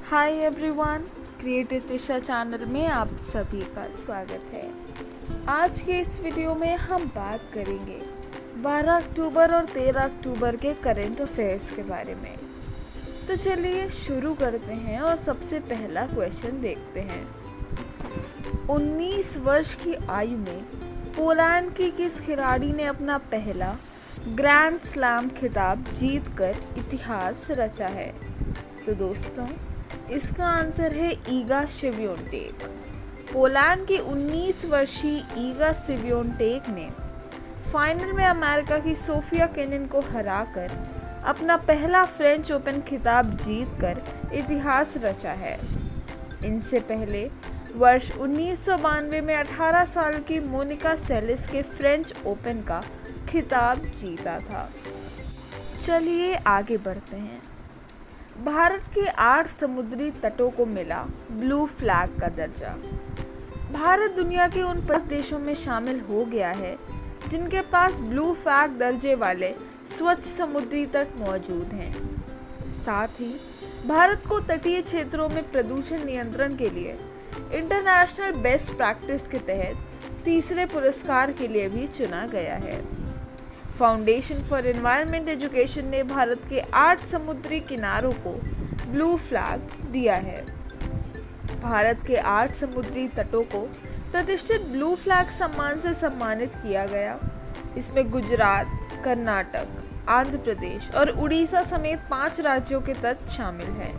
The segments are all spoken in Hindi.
Hi everyone, creative Tisha channel में आप सभी का स्वागत है। आज के इस वीडियो में हम बात करेंगे 12 अक्टूबर और 13 अक्टूबर के करंट अफेयर्स के बारे में। तो चलिए शुरू करते हैं और सबसे पहला क्वेश्चन देखते हैं। 19 वर्ष की आयु में पोलैंड की किस खिलाड़ी ने अपना पहला ग्रैंड स्लैम खिताब जीतकर इतिहास रचा है? तो दोस्तों, इसका आंसर है ईगा स्वियोंटेक। पोलैंड की 19 वर्षीय ईगा स्वियोंटेक ने फाइनल में अमेरिका की सोफिया केनिन को हराकर अपना पहला फ्रेंच ओपन खिताब जीतकर इतिहास रचा है। इनसे पहले वर्ष 1992 में 18 साल की मोनिका सेलिस के फ्रेंच ओपन का खिताब जीता था। चलिए आगे बढ़ते हैं। भारत के 8 समुद्री तटों को मिला ब्लू फ्लैग का दर्जा। भारत दुनिया के उन 5 देशों में शामिल हो गया है जिनके पास ब्लू फ्लैग दर्जे वाले स्वच्छ समुद्री तट मौजूद हैं। साथ ही भारत को तटीय क्षेत्रों में प्रदूषण नियंत्रण के लिए इंटरनेशनल बेस्ट प्रैक्टिस के तहत तीसरे पुरस्कार के लिए भी चुना गया है। फाउंडेशन फॉर एनवायरनमेंट एजुकेशन ने भारत के 8 समुद्री किनारों को ब्लू फ्लैग दिया है। भारत के 8 समुद्री तटों को प्रतिष्ठित ब्लू फ्लैग सम्मान से सम्मानित किया गया। इसमें गुजरात, कर्नाटक, आंध्र प्रदेश और उड़ीसा समेत 5 राज्यों के तट शामिल हैं।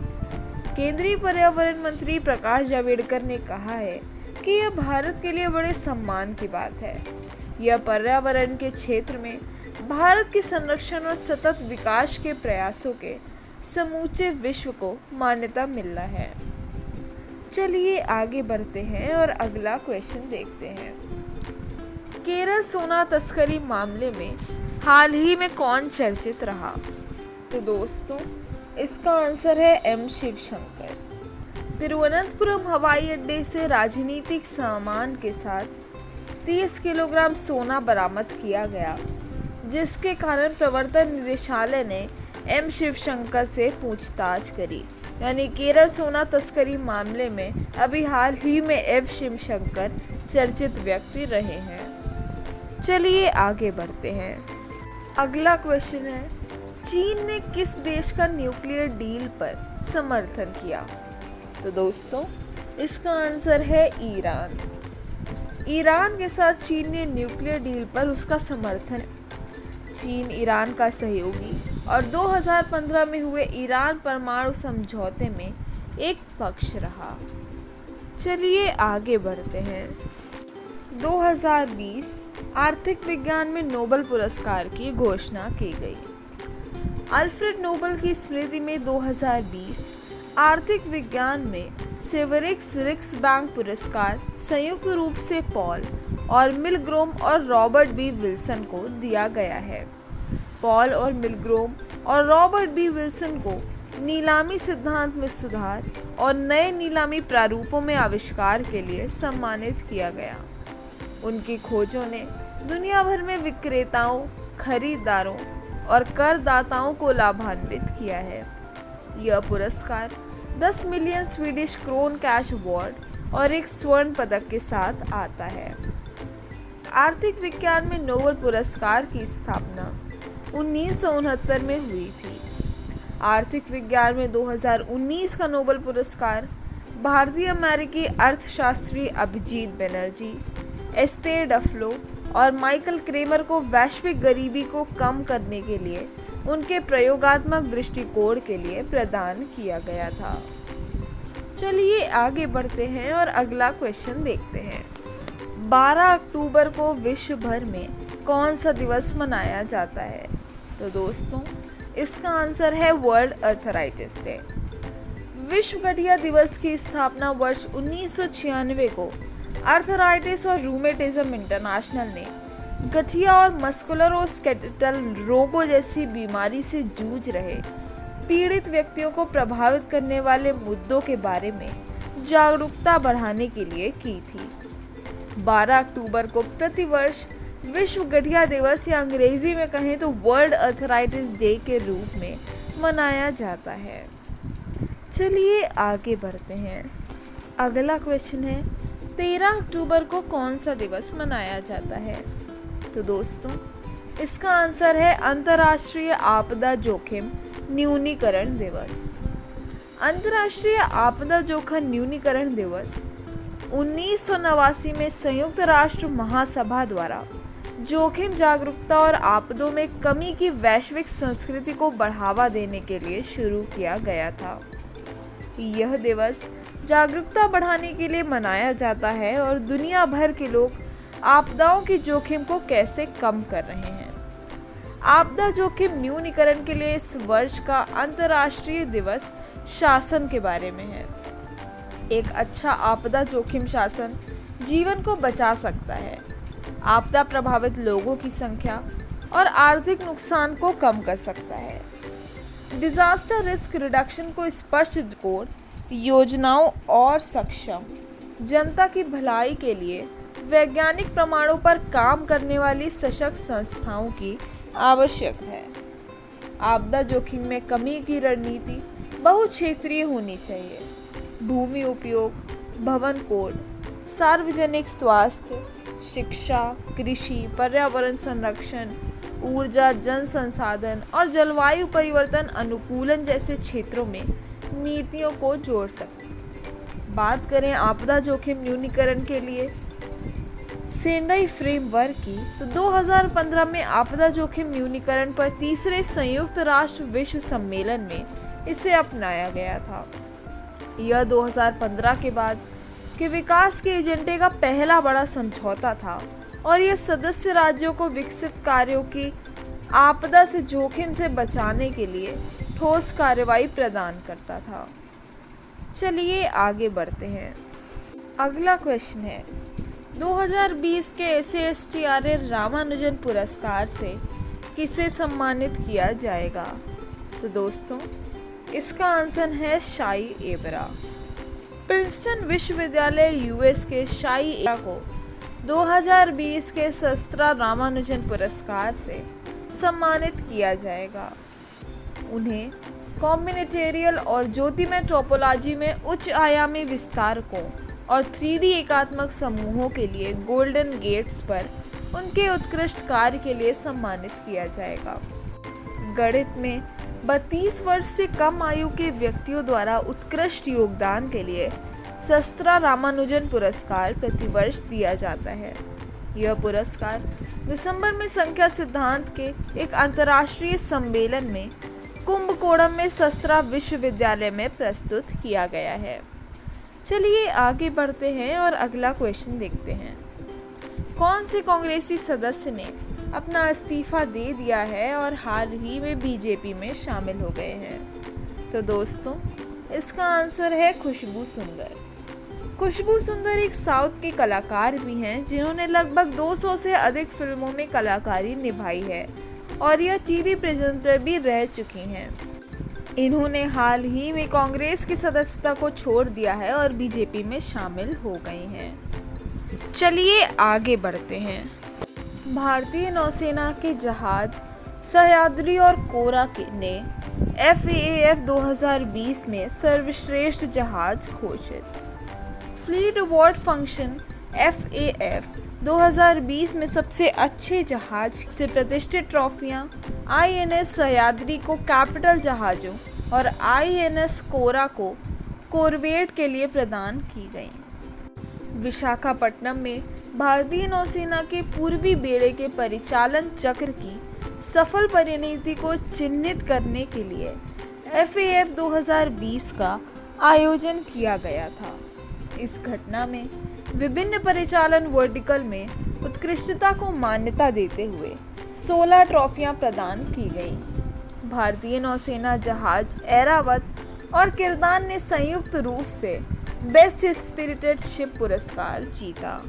केंद्रीय पर्यावरण मंत्री प्रकाश जावड़ेकर ने कहा है कि यह भारत के लिए बड़े सम्मान की बात है। यह पर्यावरण के क्षेत्र में भारत के संरक्षण और सतत विकास के प्रयासों के समूचे विश्व को मान्यता मिलना है। चलिए आगे बढ़ते हैं और अगला क्वेश्चन देखते हैं। केरल सोना तस्करी मामले में हाल ही में कौन चर्चित रहा? तो दोस्तों, इसका आंसर है एम शिवशंकर। तिरुवनंतपुरम हवाई अड्डे से राजनीतिक सामान के साथ 30 किलोग्राम सोना बरामद किया गया, जिसके कारण प्रवर्तन निदेशालय ने एम शिवशंकर से पूछताछ करी। यानी केरल सोना तस्करी मामले में अभी हाल ही में एम शिवशंकर चर्चित व्यक्ति रहे हैं। चलिए आगे बढ़ते हैं। अगला क्वेश्चन है, चीन ने किस देश का न्यूक्लियर डील पर समर्थन किया? तो दोस्तों, इसका आंसर है ईरान। ईरान के साथ चीन ने न्यूक्लियर डील पर उसका समर्थन। चीन ईरान का सहयोगी और 2015 में हुए ईरान परमाणु समझौते में एक पक्ष रहा। चलिए आगे बढ़ते हैं। 2020 आर्थिक विज्ञान में नोबेल पुरस्कार की घोषणा की गई। अल्फ्रेड नोबेल की स्मृति में 2020 आर्थिक विज्ञान में सेवरिक्स रिक्सबैंक पुरस्कार संयुक्त रूप से पॉल और मिलग्रोम और रॉबर्ट बी विल्सन को दिया गया है। पॉल और मिलग्रोम और रॉबर्ट बी विल्सन को नीलामी सिद्धांत में सुधार और नए नीलामी प्रारूपों में आविष्कार के लिए सम्मानित किया गया। उनकी खोजों ने दुनिया भर में विक्रेताओं, खरीदारों और करदाताओं को लाभान्वित किया है। यह पुरस्कार 10 million Swedish krona cash award और एक स्वर्ण पदक के साथ आता है। आर्थिक विज्ञान में नोबेल पुरस्कार की स्थापना 1969 में हुई थी। आर्थिक विज्ञान में 2019 का नोबेल पुरस्कार भारतीय अमेरिकी अर्थशास्त्री अभिजीत बनर्जी, एस्तेर डफ्लो और माइकल क्रेमर को वैश्विक गरीबी को कम करने के लिए उनके प्रयोगात्मक दृष्टिकोण के लिए प्रदान किया गया था। चलिए आगे बढ़ते हैं और अगला क्वेश्चन देखते हैं। 12 अक्टूबर को विश्व भर में कौन सा दिवस मनाया जाता है? तो दोस्तों, इसका आंसर है वर्ल्ड आर्थराइटिस डे। विश्व गठिया दिवस की स्थापना वर्ष 1996 को आर्थराइटिस और रूमेटिज्म इंटरनेशनल ने गठिया और मस्कुलरोस्केलेटल रोगों जैसी बीमारी से जूझ रहे पीड़ित व्यक्तियों को प्रभावित करने वाले मुद्दों के बारे में जागरूकता बढ़ाने के लिए की थी। 12 अक्टूबर को प्रतिवर्ष विश्व गठिया दिवस या अंग्रेजी में कहें तो वर्ल्ड आर्थराइटिस डे के रूप में मनाया जाता है। चलिए आगे बढ़ते हैं। अगला क्वेश्चन है 13 अक्टूबर को कौन सा दिवस मनाया जाता है? तो दोस्तों इसका आंसर है अंतर्राष्ट्रीय आपदा जोखिम न्यूनीकरण दिवस। अंतर्राष्ट्रीय आपदा जोखिम न्यूनीकरण दिवस 1989 में संयुक्त राष्ट्र महासभा द्वारा जोखिम जागरूकता और आपदों में कमी की वैश्विक संस्कृति को बढ़ावा देने के लिए शुरू किया गया था। यह दिवस जागरूकता बढ़ाने के लिए मनाया जाता है और दुनिया भर के लोग आपदाओं की जोखिम को कैसे कम कर रहे हैं। आपदा जोखिम न्यूनीकरण के लिए इस वर्ष का अंतर्राष्ट्रीय दिवस शासन के बारे में है। एक अच्छा आपदा जोखिम शासन जीवन को बचा सकता है, आपदा प्रभावित लोगों की संख्या और आर्थिक नुकसान को कम कर सकता है। डिजास्टर रिस्क रिडक्शन को स्पष्ट कोड, योजनाओं और सक्षम जनता की भलाई के लिए वैज्ञानिक प्रमाणों पर काम करने वाली सशक्त संस्थाओं की आवश्यक है। आपदा जोखिम में कमी की रणनीति बहुक्षेत्रीय होनी चाहिए। भूमि उपयोग, भवन कोड, सार्वजनिक स्वास्थ्य, शिक्षा, कृषि, पर्यावरण संरक्षण, ऊर्जा, जन संसाधन और जलवायु परिवर्तन अनुकूलन जैसे क्षेत्रों में नीतियों को जोड़ सकते हैं। बात करें आपदा जोखिम न्यूनीकरण के लिए सेंडाई फ्रेमवर्क की, तो 2015 में आपदा जोखिम न्यूनीकरण पर तीसरे संयुक्त राष्ट्र विश्व सम्मेलन में इसे अपनाया गया था। यह 2015 के बाद के विकास के एजेंडे का पहला बड़ा समझौता था और यह सदस्य राज्यों को विकसित कार्यों की आपदा से जोखिम से बचाने के लिए ठोस कार्रवाई प्रदान करता था। चलिए आगे बढ़ते हैं। अगला क्वेश्चन है 2020 के SASTRA रामानुजन पुरस्कार से किसे सम्मानित किया जाएगा? तो दोस्तों इसका आंसर है शाई एबरा। प्रिंसटन विश्वविद्यालय यूएस के शाई एबरा को 2020 के शास्त्रा रामानुजन पुरस्कार से सम्मानित किया जाएगा। उन्हें कॉम्बिनेटोरियल और ज्योतिमय टोपोलॉजी में उच्च आयामी विस्तारकों और 3D एकात्मक समूहों के लिए गोल्डन गेट्स पर उनके उत्कृष्ट कार्य के लिए सम्मानित किया जाएगा। गणित में 32 वर्ष से कम आयु के व्यक्तियों द्वारा उत्कृष्ट योगदान के लिए शास्त्रा रामानुजन पुरस्कार प्रतिवर्ष दिया जाता है। यह पुरस्कार दिसंबर में संख्या सिद्धांत के एक अंतर्राष्ट्रीय सम्मेलन में कुंभकोणम में शास्त्रा विश्वविद्यालय में प्रस्तुत किया गया है। चलिए आगे बढ़ते हैं और अगला क्वेश्चन देखते हैं। कौन से कांग्रेसी सदस्य ने अपना इस्तीफा दे दिया है और हाल ही में बीजेपी में शामिल हो गए हैं? तो दोस्तों इसका आंसर है खुशबू सुंदर। खुशबू सुंदर एक साउथ की कलाकार भी हैं जिन्होंने लगभग 200 से अधिक फिल्मों में कलाकारी निभाई है और यह टीवी प्रेजेंटर भी रह चुकी हैं। इन्होंने हाल ही में कांग्रेस की सदस्यता को छोड़ दिया है और बीजेपी में शामिल हो गई हैं। चलिए आगे बढ़ते हैं। भारतीय नौसेना के जहाज सह्याद्री और कोरा ने FAAF 2020 में सर्वश्रेष्ठ जहाज घोषित। फ्लीट अवार्ड फंक्शन FAF 2020 में सबसे अच्छे जहाज से प्रतिष्ठित ट्रॉफियां INS सह्याद्री को कैपिटल जहाजों और INS कोरा को कोरवेट के लिए प्रदान की गई। विशाखापट्टनम में भारतीय नौसेना के पूर्वी बेड़े के परिचालन चक्र की सफल परिणति को चिन्हित करने के लिए FAF 2020 का आयोजन किया गया था। इस घटना में विभिन्न परिचालन वर्टिकल में उत्कृष्टता को मान्यता देते हुए 16 ट्रॉफियां प्रदान की गईं। भारतीय नौसेना जहाज ऐरावत और किरदान ने संयुक्त रूप से बेस्ट स्पिरिटेड शिप पुरस्कार जीता।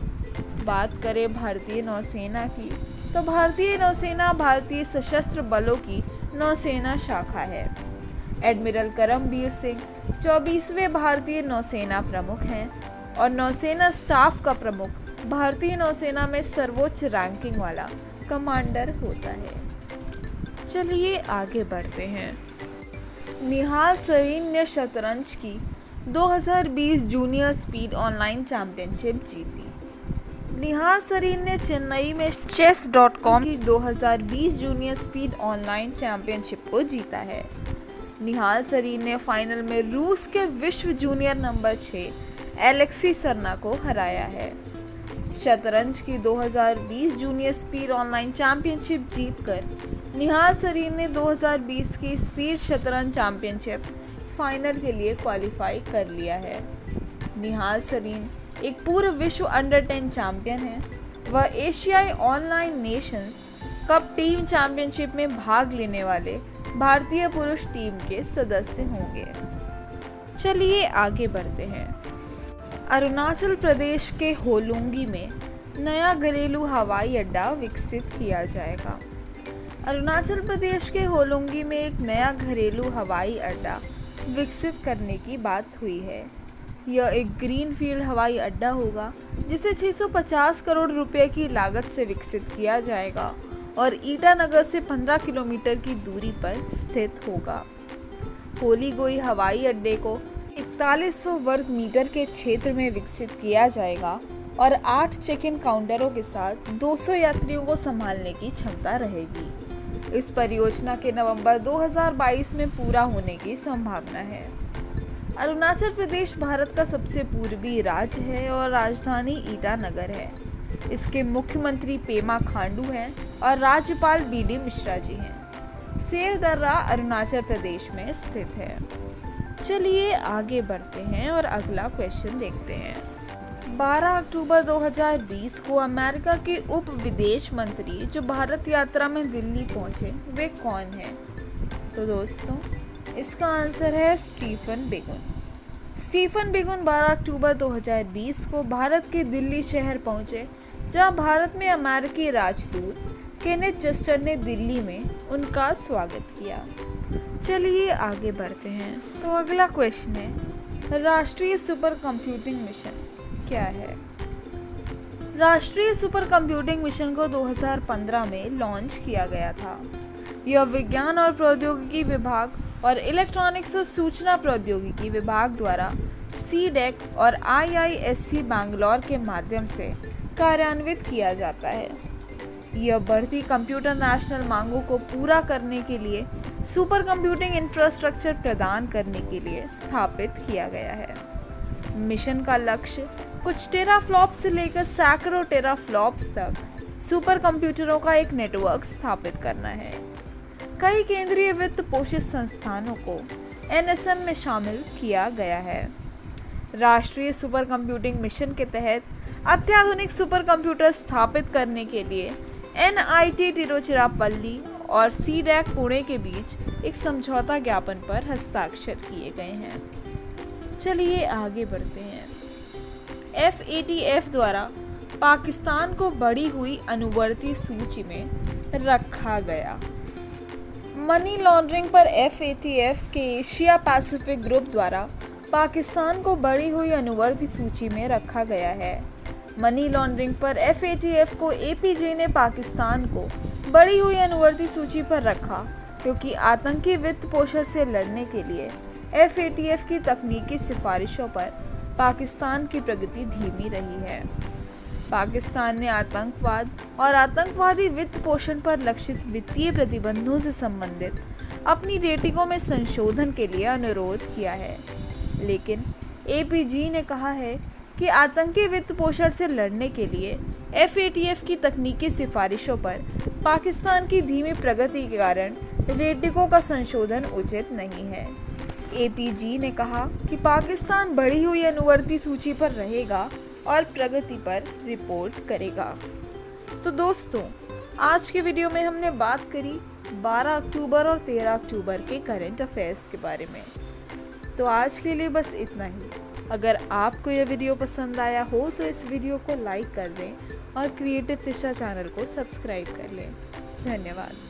बात करें भारतीय नौसेना की, तो भारतीय नौसेना भारतीय सशस्त्र बलों की नौसेना शाखा है। एडमिरल करमबीर सिंह 24वें भारतीय नौसेना प्रमुख हैं और नौसेना स्टाफ का प्रमुख भारतीय नौसेना में सर्वोच्च रैंकिंग वाला कमांडर होता है। चलिए आगे बढ़ते हैं। निहाल सरीन ने शतरंज की 2020 जूनियर स्पीड ऑनलाइन चैंपियनशिप जीती। निहाल सरीन ने चेन्नई में chess.com की 2020 जूनियर स्पीड ऑनलाइन चैंपियनशिप को जीता है। निहाल सरीन ने फाइनल में रूस के विश्व जूनियर नंबर 6 एलेक्सी सरना को हराया है। शतरंज की 2020 जूनियर स्पीड ऑनलाइन चैंपियनशिप जीतकर निहाल सरीन ने 2020 की स्पीड शतरंज चैंपियनशिप फाइनल के लिए क्वालिफाई कर लिया है। निहाल सरीन एक पूर्व विश्व अंडर 10 चैंपियन है। वह एशियाई online Nations cup team championship में भाग लेने वाले भारतीय पुरुष टीम के सदस्य होंगे। चलिए आगे बढ़ते हैं। अरुणाचल प्रदेश के होलोंगी में नया घरेलू हवाई अड्डा विकसित किया जाएगा। अरुणाचल प्रदेश के होलोंगी में एक नया घरेलू हवाई अड्डा विकसित करने की बात हुई है। यह एक ग्रीनफील्ड हवाई अड्डा होगा जिसे 650 करोड़ रुपए की लागत से विकसित किया जाएगा और ईटानगर से 15 किलोमीटर की दूरी पर स्थित होगा। होलीगोई हवाई अड्डे को 4100 वर्ग मीटर के क्षेत्र में विकसित किया जाएगा और 8 चेक इन काउंटरों के साथ 200 यात्रियों को संभालने की क्षमता रहेगी। इस परियोजना के नवंबर 2022 में पूरा होने की संभावना है। अरुणाचल प्रदेश भारत का सबसे पूर्वी राज्य है और राजधानी ईटानगर है। इसके मुख्यमंत्री पेमा खांडू हैं और राज्यपाल BD मिश्रा जी हैं। सेरदर्रा अरुणाचल प्रदेश में स्थित है। चलिए आगे बढ़ते हैं और अगला क्वेश्चन देखते हैं। 12 अक्टूबर 2020 को अमेरिका के उप विदेश मंत्री जो भारत यात्रा में दिल्ली पहुंचे वे कौन हैं? तो दोस्तों इसका आंसर है स्टीफन बिगुन। स्टीफन बिगुन 12 अक्टूबर 2020 को भारत के दिल्ली शहर पहुंचे, जहां भारत में अमेरिकी राजदूत केनेथ जस्टर ने दिल्ली में उनका स्वागत किया। चलिए आगे बढ़ते हैं। तो अगला क्वेश्चन है, राष्ट्रीय सुपर कंप्यूटिंग मिशन क्या है? राष्ट्रीय सुपर कंप्यूटिंग मिशन को 2015 में लॉन्च किया गया था। यह विज्ञान और प्रौद्योगिकी विभाग और इलेक्ट्रॉनिक्स और सूचना प्रौद्योगिकी विभाग द्वारा CDEC और IISc बैंगलोर के माध्यम से कार्यान्वित किया जाता है। यह बढ़ती कंप्यूटर नेशनल मांगों को पूरा करने के लिए सुपर कंप्यूटिंग इंफ्रास्ट्रक्चर प्रदान करने के लिए स्थापित किया गया है। मिशन का लक्ष्य कुछ टेराफ्लॉप्स से लेकर सैकड़ों टेराफ्लॉप्स तक सुपर कंप्यूटरों का एक नेटवर्क स्थापित करना है। कई केंद्रीय वित्त पोषित संस्थानों को NSM में शामिल किया गया है। राष्ट्रीय सुपर कंप्यूटिंग मिशन के तहत अत्याधुनिक सुपर कंप्यूटर स्थापित करने के लिए NIT तिरुचिरापल्ली और CDEC पुणे के बीच एक समझौता ज्ञापन पर हस्ताक्षर किए गए हैं। चलिए आगे बढ़ते हैं। FATF द्वारा पाकिस्तान को बढ़ी हुई अनुवर्ती सूची में रखा गया। मनी लॉन्ड्रिंग पर FATF के एशिया पैसिफिक ग्रुप द्वारा पाकिस्तान को बढ़ी हुई अनुवर्ती सूची में रखा गया है। मनी लॉन्ड्रिंग पर FATF को APJ ने पाकिस्तान को बढ़ी हुई अनुवर्ती सूची पर रखा क्योंकि आतंकी वित्त पोषण से लड़ने के लिए FATF की तकनीकी सिफारिशों पर पाकिस्तान की प्रगति धीमी रही है। पाकिस्तान ने आतंकवाद और आतंकवादी वित्त पोषण पर लक्षित वित्तीय प्रतिबंधों से संबंधित अपनी रेटिंगों में संशोधन के लिए अनुरोध किया है, लेकिन APJ ने कहा है कि आतंकी वित्त पोषण से लड़ने के लिए FATF की तकनीकी सिफारिशों पर पाकिस्तान की धीमी प्रगति के कारण रेटिंगों का संशोधन उचित नहीं है। APJ ने कहा कि पाकिस्तान बढ़ी हुई अनुवर्ती सूची पर रहेगा और प्रगति पर रिपोर्ट करेगा। तो दोस्तों आज के वीडियो में हमने बात करी 12 अक्टूबर और 13 अक्टूबर के करंट अफेयर्स के बारे में। तो आज के लिए बस इतना ही। अगर आपको यह वीडियो पसंद आया हो तो इस वीडियो को लाइक कर दें और क्रिएटिव दिशा चैनल को सब्सक्राइब कर लें। धन्यवाद।